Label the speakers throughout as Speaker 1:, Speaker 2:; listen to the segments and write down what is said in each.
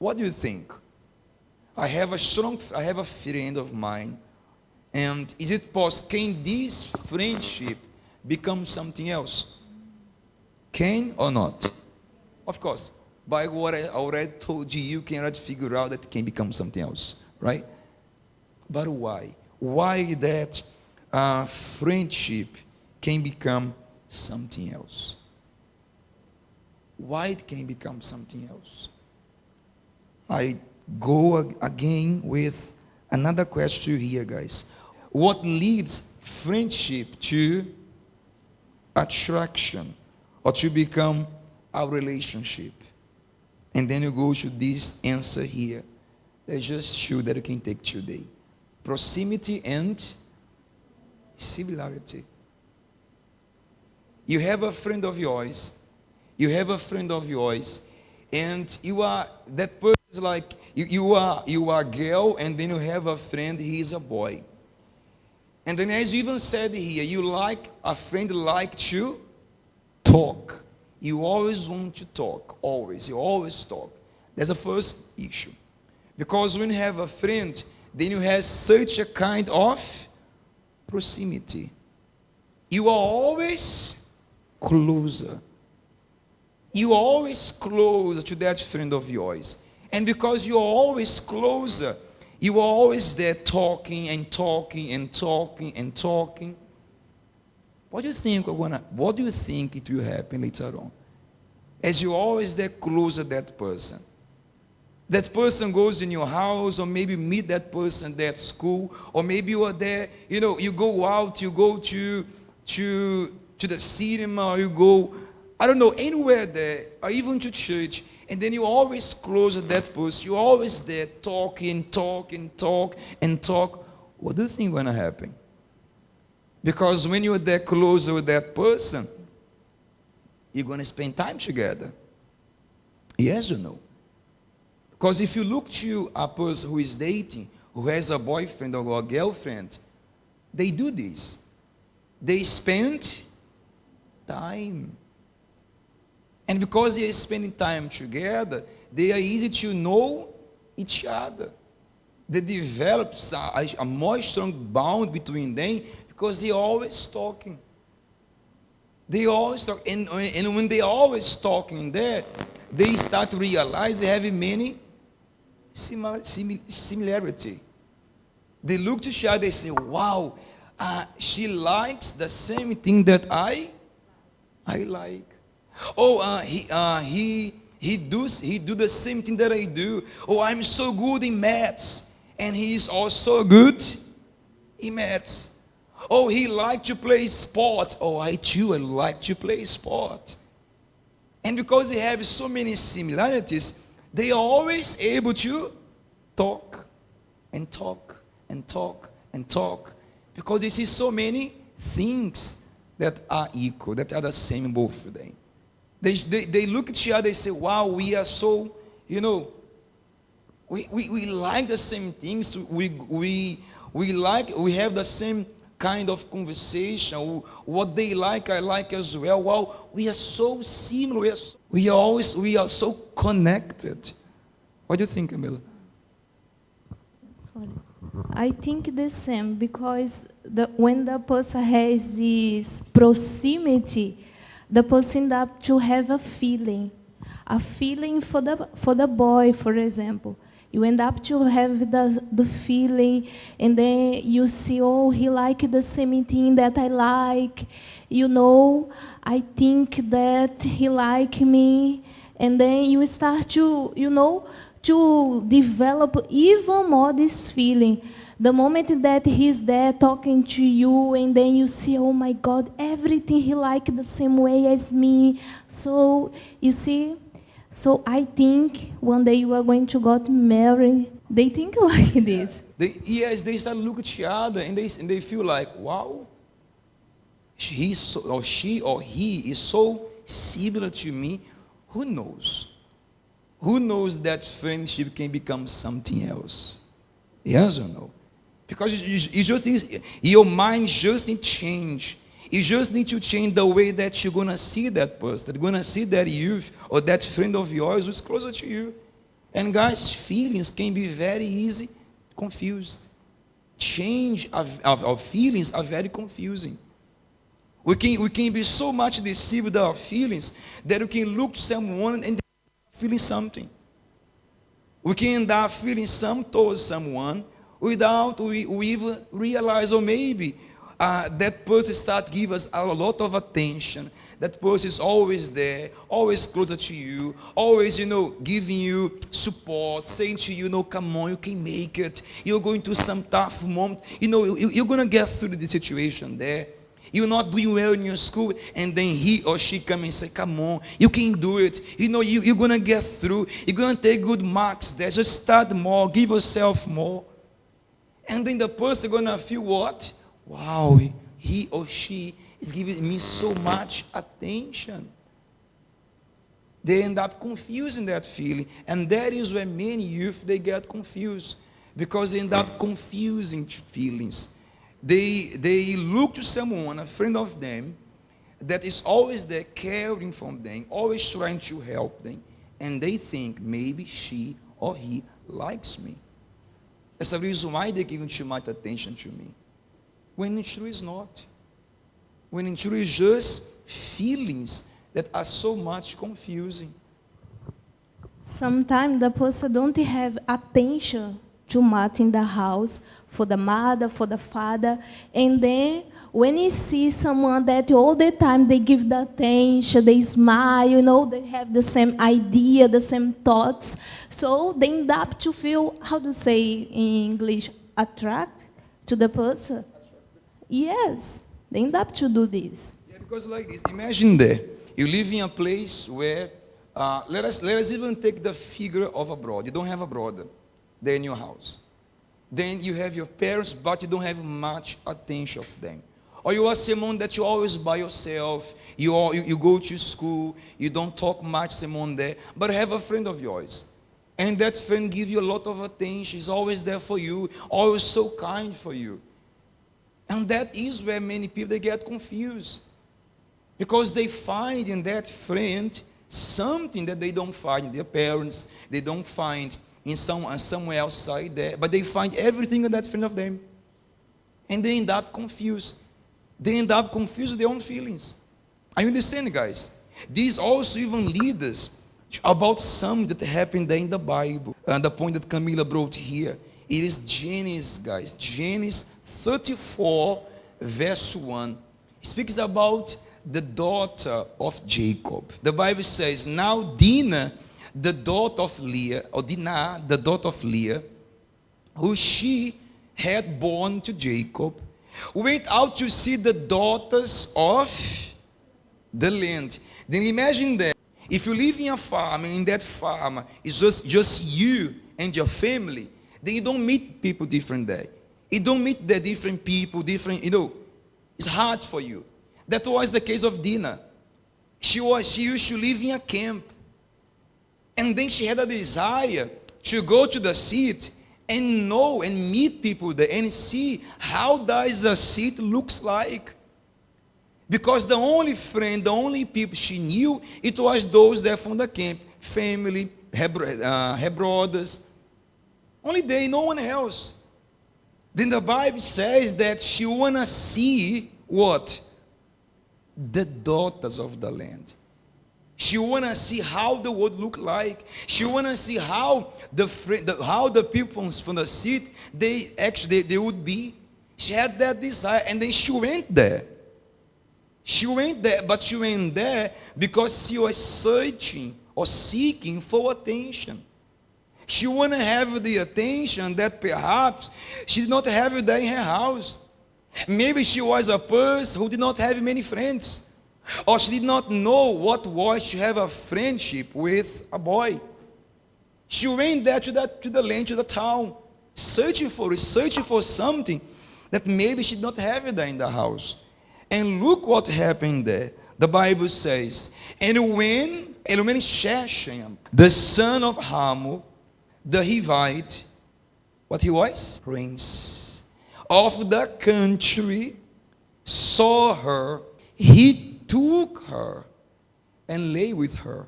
Speaker 1: What do you think? I have a friend of mine, and is it possible, can this friendship become something else? Can or not? Of course, by what I already told you, you can already figure out that it can become something else, right? But why? Why that friendship can become something else? Why it can become something else? I go again with another question here, guys. What leads friendship to attraction or to become a relationship? And then you go to this answer here. There's just two that you can take today: proximity and similarity. You have a friend of yours, and you are that person is like you are a girl, and then you have a friend, he is a boy. And then, as you even said here, you like a friend like to talk. You always want to talk, always. You always talk. That's the first issue. Because when you have a friend, then you have such a kind of proximity. You are always closer. You are always closer to that friend of yours. And because you are always closer, you are always there talking and talking and talking and talking. What do you think it will happen later on? As you're always there close to that person goes in your house, or maybe meet that person there at school, or maybe you are there, you go out, you go to the cinema, or you go, I don't know, anywhere there, or even to church, and then you're always close to that person. You're always there talking. What do you think is going to happen? Because when you're there closer with that person, you're going to spend time together. Yes or no? Because if you look to a person who is dating, who has a boyfriend or a girlfriend, they do this. They spend time. And because they are spending time together, they are easy to know each other. They develop a more strong bond between them because they are always talking. They always talk. And when they are always talking there, they start to realize they have many similarity. They look to each other, they say, wow, she likes the same thing that I like. Oh, he do the same thing that I do. Oh, I'm so good in maths, and he is also good in maths. Oh, he likes to play sport. Oh, I like to play sport. And because they have so many similarities, they are always able to talk and talk and talk and talk, because they see so many things that are equal, that are the same in both of them. They look at each other and say, wow, we are so, we like the same things. We have the same kind of conversation. What they like, I like as well. Wow, we are so similar. We are so connected. What do you think, Camila?
Speaker 2: Sorry. I think the same, because when the person has this proximity, the person ends up to have a feeling for the boy, for example. You end up to have the feeling, and then you see, oh, he likes the same thing that I like. I think that he likes me. And then you start to, to develop even more this feeling. The moment that he's there talking to you, and then you see, oh my God, everything he likes the same way as me. So, you see, I think one day you are going to get married. They think like this.
Speaker 1: They start looking at each other, and they feel like, wow, she or he is so similar to me. Who knows? Who knows that friendship can become something else? Yes or no? Because your mind just need to change. You just need to change the way that you're going to see that person. You're going to see that youth or that friend of yours who's closer to you. And guys, feelings can be very easy confused. Change of feelings are very confusing. We can be so much deceived with our feelings that we can look to someone and feeling something. We can end up feeling some towards someone without we even realize, or maybe that person start give us a lot of attention. That person is always there, always closer to you, always, giving you support, saying to you, come on, you can make it. You're going through some tough moment. You're going to get through the situation there. You're not doing well in your school, and then he or she come and say, come on, you can do it. You're going to get through. You're going to take good marks there. Just start more. Give yourself more. And then the person going to feel what? Wow, he or she is giving me so much attention. They end up confusing that feeling. And that is where many youth, they get confused. Because they end up confusing feelings. They look to someone, a friend of them, that is always there caring for them, always trying to help them, and they think maybe she or he likes me. That's the reason why they're giving too much attention to me. When in truth is not. When in truth is just feelings that are so much confusing.
Speaker 2: Sometimes the person don't have attention too much in the house for the mother, for the father, and then when you see someone that all the time they give the attention, they smile, they have the same idea, the same thoughts, so they end up to feel, how to say in English, attract to the person. Yes, they end up to do this.
Speaker 1: Yeah, because like this, imagine there, you live in a place where, let us even take the figure of a brother. You don't have a brother there in your house. Then you have your parents, but you don't have much attention of them. Or you are someone that you're always by yourself. You go to school. You don't talk much, someone there. But have a friend of yours. And that friend gives you a lot of attention. He's always there for you. Always so kind for you. And that is where many people, they get confused. Because they find in that friend something that they don't find in their parents. They don't find in somewhere outside there, but they find everything in that friend of them. And they end up confused. They end up confused with their own feelings. Are you understand, guys? These also even lead us about something that happened there in the Bible. And the point that Camila brought here, it is Genesis, guys. Genesis 34, verse 1. It speaks about the daughter of Jacob. The Bible says, now Dinah, the daughter of Leah, or Dinah, the daughter of Leah, who she had born to Jacob, went out to see the daughters of the land. Then imagine that. If you live in a farm, and in that farm it's just you and your family, then you don't meet people different there. You don't meet the different people, it's hard for you. That was the case of Dinah. She used to live in a camp. And then she had a desire to go to the city and know and meet people there and see how does the city looks like. Because the only friend, the only people she knew, it was those there from the camp. Family, her brothers. Only they, no one else. Then the Bible says that she want to see what? The daughters of the land. She want to see how the world look like. She want to see how the people from the city, they would be. She had that desire, and then she went there. She went there, but she went there because she was searching or seeking for attention. She want to have the attention that perhaps she did not have it there in her house. Maybe she was a person who did not have many friends. Or she did not know what was to have a friendship with a boy. She went there to the land, to the town, searching for something that maybe she did not have it there in the house. And look what happened there. The Bible says, and when Shechem, the son of Hamor, the Hivite, what he was? Prince of the country, saw her, he took her and lay with her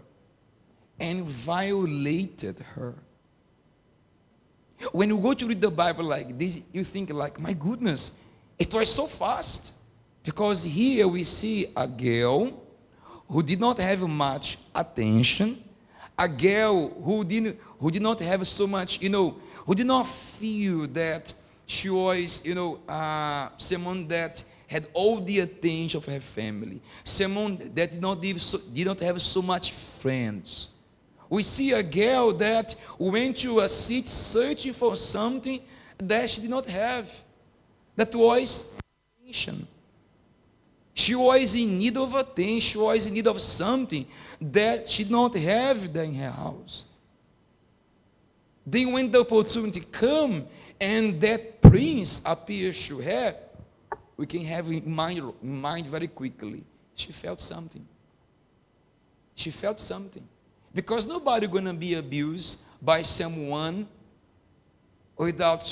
Speaker 1: and violated her. When you go to read the Bible like this, you think like, my goodness, it was so fast. Because here we see a girl who did not have much attention, a girl who did not have so much, who did not feel that she was, someone that had all the attention of her family, someone that did not have so much friends. We see a girl that went to a city searching for something that she did not have. That was attention. She was in need of attention. She was in need of something that she did not have there in her house. Then when the opportunity came and that prince appears to her, we can have in mind very quickly. She felt something. She felt something. Because nobody going to be abused by someone without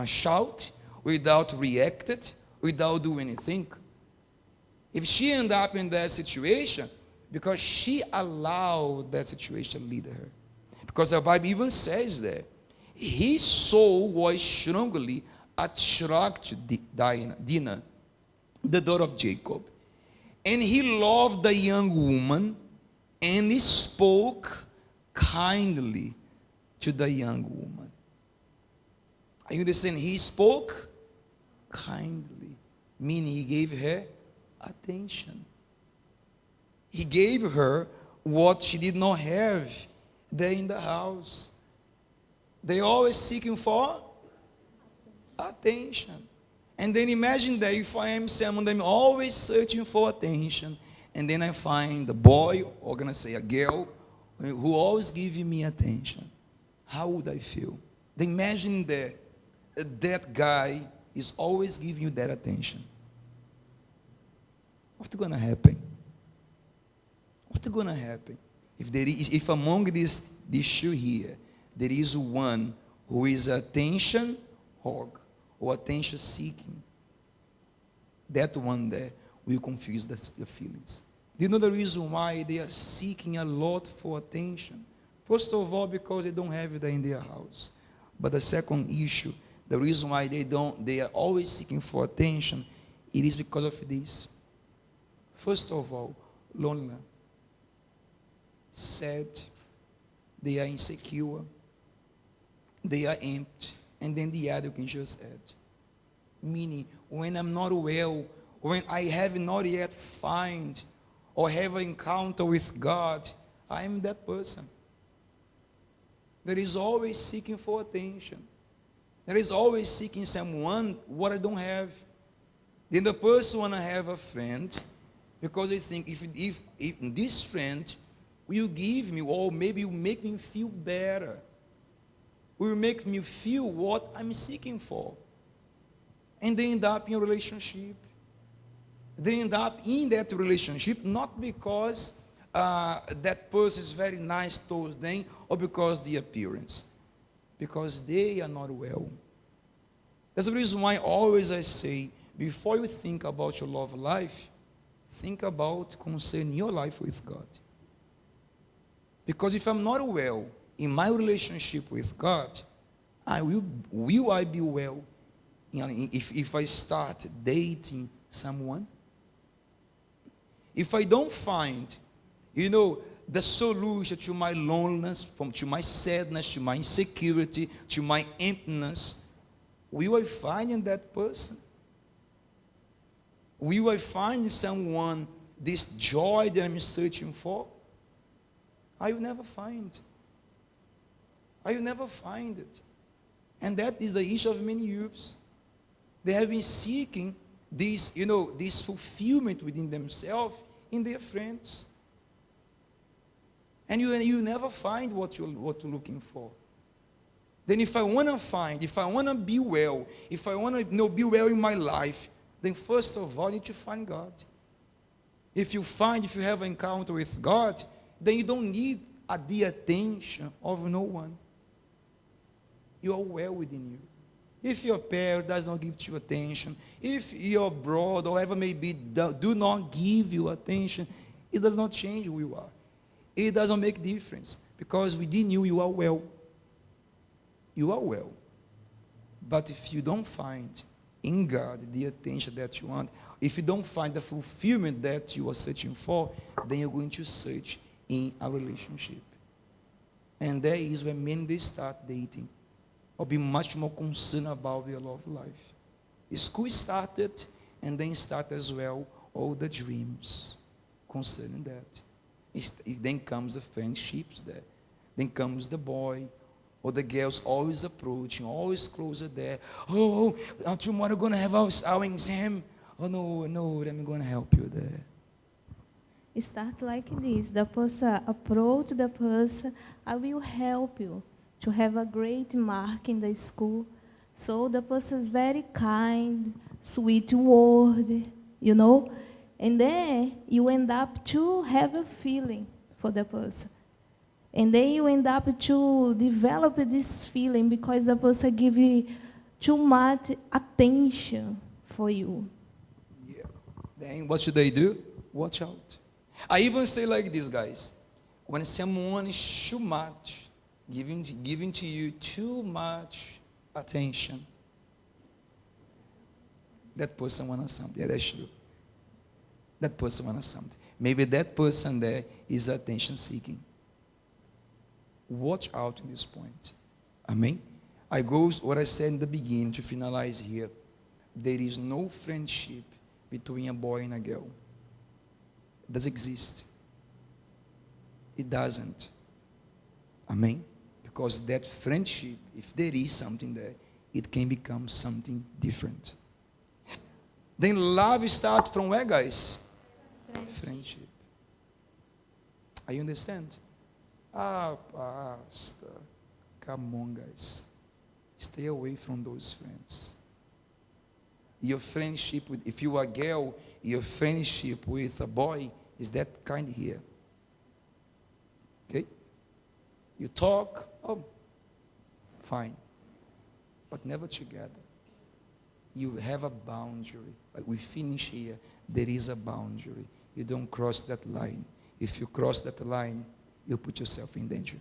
Speaker 1: shout, without reacted, without do anything. If she end up in that situation, because she allowed that situation to lead her. Because the Bible even says that his soul was strongly attracted to Dinah, the daughter of Jacob. And he loved the young woman, and he spoke kindly to the young woman. Are you understand? He spoke kindly, meaning he gave her attention. He gave her what she did not have there in the house. They always seeking for attention. And then imagine that if I am someone that I'm always searching for attention, and then I find a boy, or gonna say a girl, who always gives me attention. How would I feel? Then imagine that guy is always giving you that attention. What's gonna happen? What's gonna happen? If among these two here, there is one who is attention hog or attention seeking, that one there will confuse the feelings. Do you know the reason why they are seeking a lot for attention? First of all, because they don't have it in their house. But the second issue, the reason why they are always seeking for attention, it is because of this. First of all, lonely, sad, they are insecure, they are empty, and then the other you can just add. Meaning, when I'm not well, when I have not yet found or have an encounter with God, I am that person. There is always seeking for attention. There is always seeking someone what I don't have. Then the person want to have a friend, because they think if this friend will give me, or maybe will make me feel better, will make me feel what I'm seeking for. And they end up in a relationship. They end up in that relationship not because that person is very nice towards them, or because the appearance, because they are not well. That's the reason why always I say, before you think about your love life, think about concerning your life with God. Because if I'm not well in my relationship with God, will I be well if I start dating someone? If I don't find, the solution to my loneliness, to my sadness, to my insecurity, to my emptiness, will I find in that person? Will I find in someone this joy that I'm searching for? I will never find. I will never find it. And that is the issue of many youths. They have been seeking this, this fulfillment within themselves in their friends. And you never find what you're looking for. Then if I want to find, if I want to be well, if I want to be well in my life, then first of all, I need to find God. If you have an encounter with God, then you don't need the attention of no one. You are well within you. If your parent does not give you attention, if your brother or whoever may be do not give you attention, it does not change who you are. It doesn't make difference, because within you, you are well. you are well. But if you don't find in God the attention that you want, if you don't find the fulfillment that you are searching for, then you're going to search in a relationship. And that is when men they start dating or be much more concerned about their love life. School started, and then start as well all the dreams concerning that. Then comes the friendships there. Then comes the boy or the girls always approaching, always closer there. Tomorrow we're going to have our exam. Oh, no, I'm going to help you there.
Speaker 2: It starts like this. The person approach the person, I will help you to have a great mark in the school. So the person is very kind, sweet word, and then you end up to have a feeling for the person. And then you end up to develop this feeling because the person gives you too much attention for you.
Speaker 1: Yeah. Then what should they do? Watch out. I even say like this, guys. When someone is too much, giving to you too much attention, that person wants something. Yeah, that's true. That person wants something. Maybe that person there is attention seeking. Watch out in this point. Amen. I go what I said in the beginning to finalize here. There is no friendship between a boy and a girl. It doesn't exist. It doesn't. Amen. Because that friendship, if there is something there, it can become something different. Then love starts from where, guys? Friendship. You understand? Pastor, come on, guys. Stay away from those friends. Your friendship if you are a girl, your friendship with a boy is that kind here. Okay? You talk, fine. But never together. You have a boundary. Like we finish here, there is a boundary. You don't cross that line. If you cross that line, you put yourself in danger.